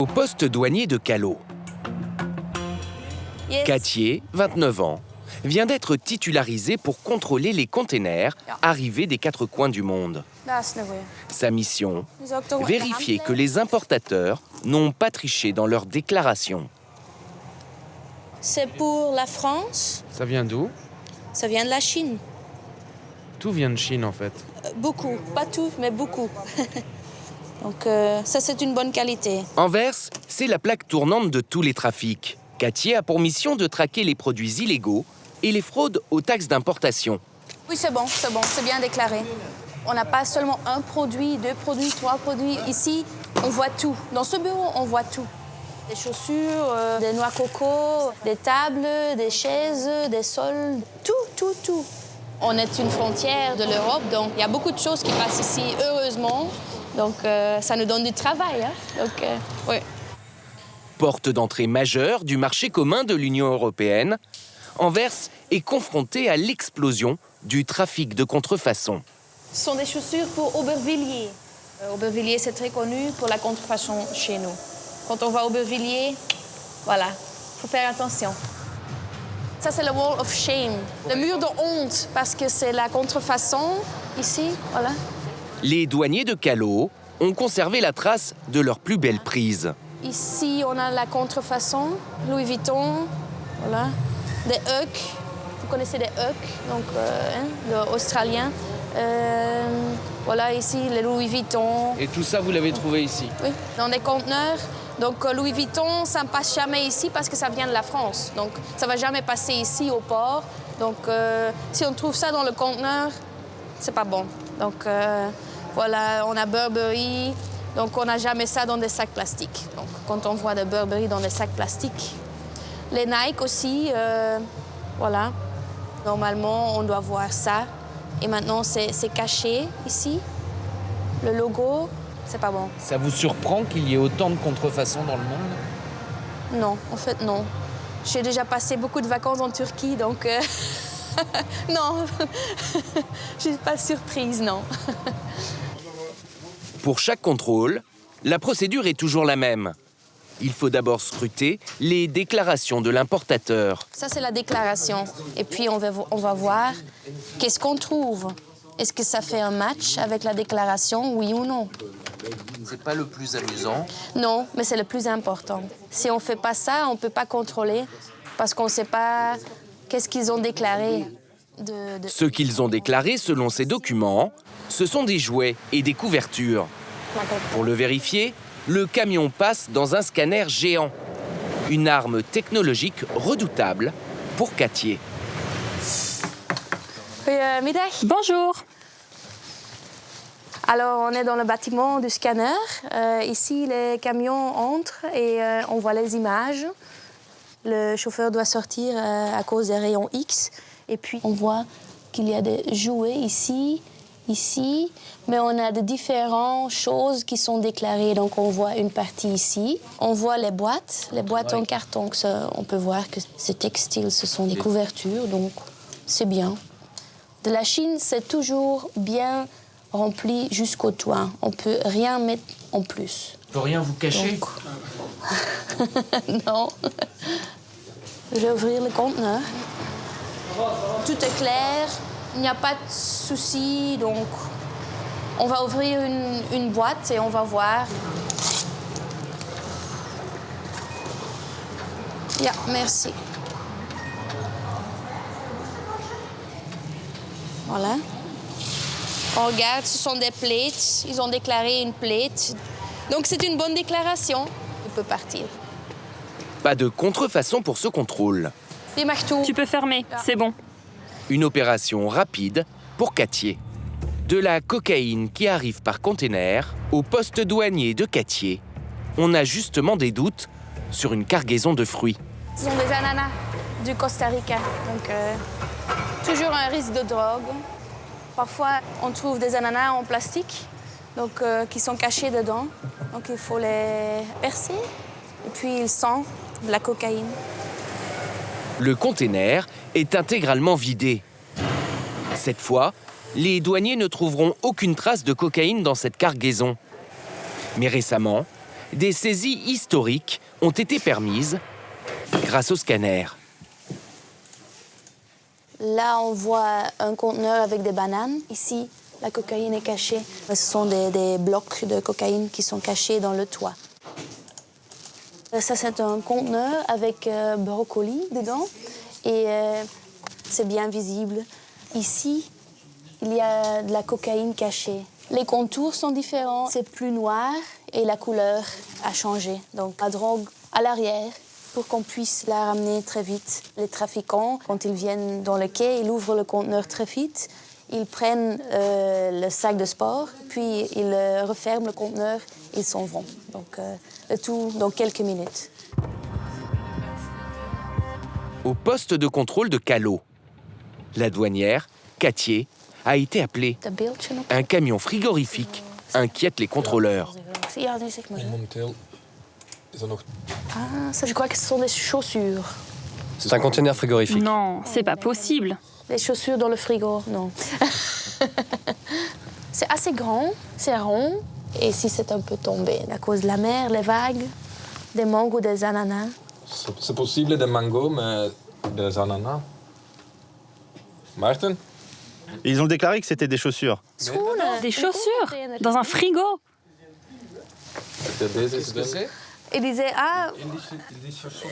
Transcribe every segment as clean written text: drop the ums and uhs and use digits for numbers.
Au poste douanier de Callao, Katye, 29 ans, vient d'être titularisée pour contrôler les containers arrivés des 4 coins du monde. Sa mission, vérifier que les importateurs n'ont pas triché dans leur déclaration. C'est pour la France. Ça vient d'où? Ça vient de la Chine. Tout vient de Chine en fait. Beaucoup, pas tout, mais beaucoup. Donc ça, c'est une bonne qualité. Anvers, c'est la plaque tournante de tous les trafics. Katye a pour mission de traquer les produits illégaux et les fraudes aux taxes d'importation. Oui, c'est bon, c'est bien déclaré. On n'a pas seulement un produit, 2 produits, 3 produits. Ici, on voit tout. Dans ce bureau, on voit tout. Des chaussures, des noix coco, des tables, des chaises, des sols, tout. On est une frontière de l'Europe, donc il y a beaucoup de choses qui passent ici, heureusement. Donc ça nous donne du travail. Hein? Donc, oui. Porte d'entrée majeure du marché commun de l'Union européenne, Anvers est confrontée à l'explosion du trafic de contrefaçon. Ce sont des chaussures pour Aubervilliers. Aubervilliers, c'est très connu pour la contrefaçon chez nous. Quand on va à Aubervilliers, voilà, il faut faire attention. Ça, c'est le Wall of Shame, le mur de honte, parce que c'est la contrefaçon ici, voilà. Les douaniers de Callao ont conservé la trace de leur plus belle prise. Ici, on a la contrefaçon, Louis Vuitton, voilà. Des Huck, vous connaissez des Huck, donc australiens. Voilà, ici, les Louis Vuitton. Et tout ça, vous l'avez trouvé ici? Oui, dans des conteneurs. Donc, Louis Vuitton, ça ne passe jamais ici parce que ça vient de la France. Donc, ça ne va jamais passer ici au port. Donc, si on trouve ça dans le conteneur, c'est pas bon. Donc, voilà, on a Burberry. Donc, on n'a jamais ça dans des sacs plastiques. Donc, quand on voit de Burberry dans des sacs plastiques. Les Nike aussi, voilà. Normalement, on doit voir ça. Et maintenant, c'est caché ici. Le logo, c'est pas bon. Ça vous surprend qu'il y ait autant de contrefaçons dans le monde? Non, en fait, non. J'ai déjà passé beaucoup de vacances en Turquie, donc... non, je suis pas surprise, non. Pour chaque contrôle, la procédure est toujours la même. Il faut d'abord scruter les déclarations de l'importateur. Ça, c'est la déclaration. Et puis, on va voir qu'est-ce qu'on trouve. Est-ce que ça fait un match avec la déclaration, oui ou non? C'est pas le plus amusant. Non, mais c'est le plus important. Si on ne fait pas ça, on ne peut pas contrôler parce qu'on ne sait pas qu'est-ce qu'ils ont déclaré. Ce qu'ils ont déclaré selon ces documents, ce sont des jouets et des couvertures. Pour le vérifier, le camion passe dans un scanner géant. Une arme technologique redoutable pour Katye. Goedemiddag. Bonjour. Alors, on est dans le bâtiment du scanner. Ici, les camions entrent et on voit les images. Le chauffeur doit sortir à cause des rayons X. Et puis, on voit qu'il y a des jouets ici, mais on a de différentes choses qui sont déclarées. Donc, on voit une partie ici. On voit les boîtes en carton. On peut voir que c'est textile, ce sont des couvertures, donc c'est bien. De la Chine, c'est toujours bien rempli jusqu'au toit. On ne peut rien mettre en plus. On peut rien vous cacher? Donc... non. Je vais ouvrir le conteneur. Tout est clair, il n'y a pas de souci, donc on va ouvrir une boîte et on va voir. Yeah, merci. Voilà. On regarde, ce sont des plates. Ils ont déclaré une plate. Donc c'est une bonne déclaration. Il peut partir. Pas de contrefaçon pour ce contrôle. Les marteaux. Tu peux fermer, c'est bon. Une opération rapide pour Katye. De la cocaïne qui arrive par container au poste douanier de Katye. On a justement des doutes sur une cargaison de fruits. Ce sont des ananas du Costa Rica. Donc, toujours un risque de drogue. Parfois, on trouve des ananas en plastique, donc, qui sont cachés dedans. Donc, il faut les percer. Et puis, ils sentent de la cocaïne. Le container est intégralement vidé. Cette fois, les douaniers ne trouveront aucune trace de cocaïne dans cette cargaison. Mais récemment, des saisies historiques ont été permises grâce au scanner. Là, on voit un conteneur avec des bananes. Ici, la cocaïne est cachée. Ce sont des blocs de cocaïne qui sont cachés dans le toit. Ça, c'est un conteneur avec brocoli dedans. Et c'est bien visible. Ici, il y a de la cocaïne cachée. Les contours sont différents. C'est plus noir et la couleur a changé. Donc, la drogue à l'arrière, pour qu'on puisse la ramener très vite. Les trafiquants, quand ils viennent dans le quai, ils ouvrent le conteneur très vite, ils prennent le sac de sport, puis ils referment le conteneur et ils s'en vont. Donc, le tout dans quelques minutes. Au poste de contrôle de Callot, la douanière, Katje, a été appelée. Un camion frigorifique inquiète les contrôleurs. Ah, ça, je crois que ce sont des chaussures. C'est un conteneur frigorifique. Non, c'est pas possible. Les chaussures dans le frigo, non. C'est assez grand, c'est rond. Et ici, c'est un peu tombé à cause de la mer, les vagues, des mangues ou des ananas. C'est possible des mangots, mais des ananas. Maarten? Ils ont déclaré que c'était des chaussures. Des chaussures dans un frigo. Il disait, ah,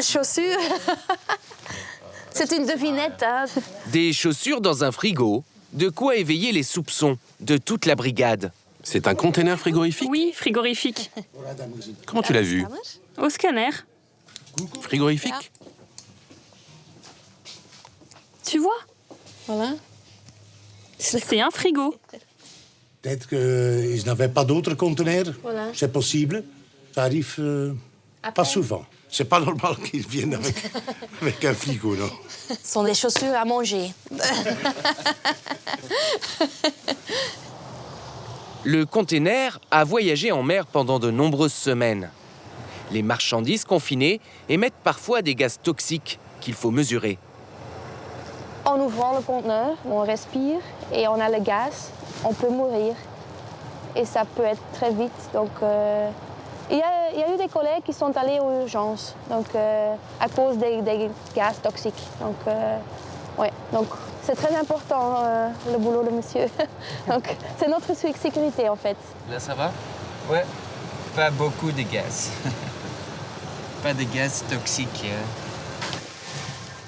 chaussures. C'est une devinette, hein. Des chaussures dans un frigo, de quoi éveiller les soupçons de toute la brigade. C'est un conteneur frigorifique? Oui, frigorifique. Comment tu l'as vu? Au scanner. Frigorifique? Tu vois? Voilà. C'est un frigo. Peut-être qu'ils n'avaient pas d'autres conteneurs. Voilà. C'est possible. Ça arrive pas souvent. C'est pas normal qu'ils viennent avec un frigo, non? Ce sont des chaussures à manger. Le container a voyagé en mer pendant de nombreuses semaines. Les marchandises confinées émettent parfois des gaz toxiques qu'il faut mesurer. En ouvrant le conteneur, on respire et on a le gaz, on peut mourir. Et ça peut être très vite. Donc, il y a eu des collègues qui sont allés aux urgences à cause des gaz toxiques. Donc, ouais. Donc, c'est très important, le boulot de monsieur. Donc, c'est notre sécurité, en fait. Là, ça va? Ouais, pas beaucoup de gaz. Pas de gaz toxiques.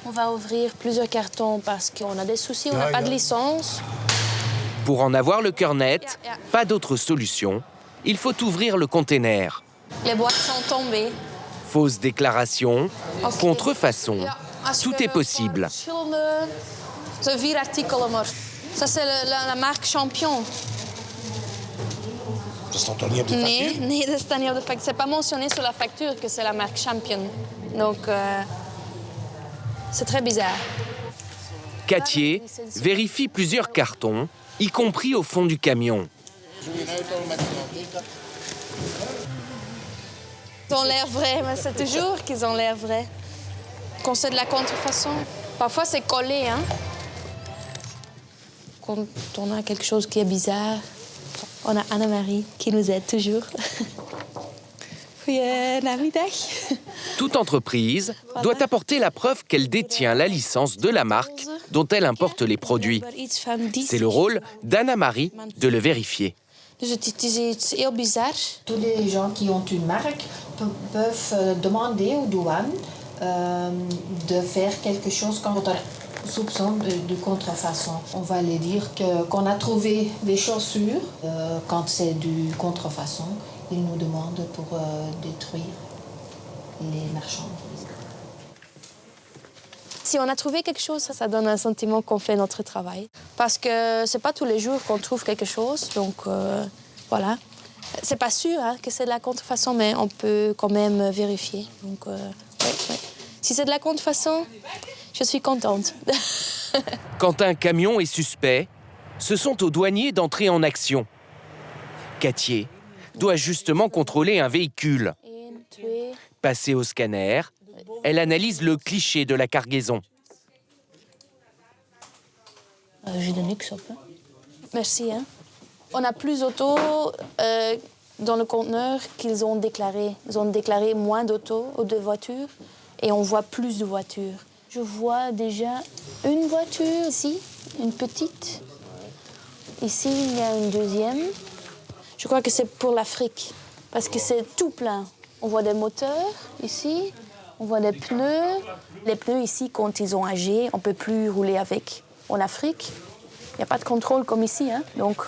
On va ouvrir plusieurs cartons parce qu'on a des soucis, on n'a pas de licence. Pour en avoir le cœur net, pas d'autre solution. Il faut ouvrir le container. Les boîtes sont tombées. Fausse déclaration, contrefaçon, tout est possible. Zo'n 4 artikelen maar. Ça, c'est la marque Champion. Ça staat toch niet op de factuur? Nee, dat staat niet op de factuur. C'est pas mentionné sur la facture que c'est la marque Champion. Donc, c'est très bizarre. Katje vérifie plusieurs cartons, y compris au fond du camion. Ils ont l'air vrais, mais c'est toujours qu'ils ont l'air vrais. Quand c'est de la contrefaçon. Parfois, c'est collé, hein. Quand on a quelque chose qui est bizarre, on a Anne-Marie qui nous aide toujours. Goedenamiddag. Toute entreprise doit apporter la preuve qu'elle détient la licence de la marque dont elle importe les produits. C'est le rôle d'Anna-Marie de le vérifier. Dus het is iets heel bizar. Tous les gens qui ont une marque peuvent demander aux douanes de faire quelque chose quand on a soupçon de contrefaçon. On va les dire qu'on a trouvé des chaussures. Quand c'est du contrefaçon, ils nous demandent pour détruire les marchandises. Si on a trouvé quelque chose, ça donne un sentiment qu'on fait notre travail. Parce que c'est pas tous les jours qu'on trouve quelque chose, donc voilà. C'est pas sûr hein, que c'est de la contrefaçon, mais on peut quand même vérifier. Donc, ouais. Si c'est de la contrefaçon, je suis contente. Quand un camion est suspect, ce sont aux douaniers d'entrer en action. Katje doit justement contrôler un véhicule. Passée au scanner, elle analyse le cliché de la cargaison. J'ai donné que ça. Merci. Hein. On a plus d'autos dans le conteneur qu'ils ont déclaré. Ils ont déclaré moins d'autos ou de voitures et on voit plus de voitures. Je vois déjà une voiture ici, une petite. Ici, il y a une deuxième. Je crois que c'est pour l'Afrique parce que c'est tout plein. On voit des moteurs ici, on voit des pneus. Les pneus ici, quand ils ont âgé, on ne peut plus rouler avec. En Afrique, il n'y a pas de contrôle comme ici, hein, donc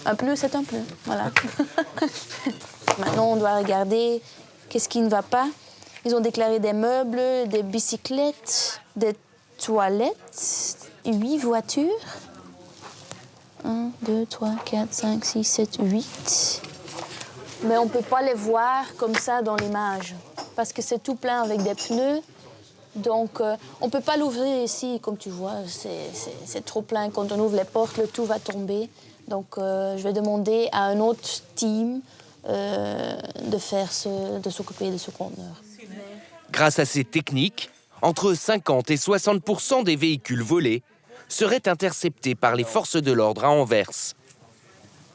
un pneu, c'est un pneu, voilà. Maintenant, on doit regarder qu'est-ce qui ne va pas. Ils ont déclaré des meubles, des bicyclettes, des toilettes, 8 voitures. 1, 2, 3, 4, 5, 6, 7, 8. Mais on ne peut pas les voir comme ça dans l'image, parce que c'est tout plein avec des pneus. Donc, on ne peut pas l'ouvrir ici, comme tu vois, c'est trop plein. Quand on ouvre les portes, le tout va tomber. Donc, je vais demander à un autre team de s'occuper de ce conteneur. Grâce à ces techniques, entre 50 et 60% des véhicules volés seraient interceptés par les forces de l'ordre à Anvers.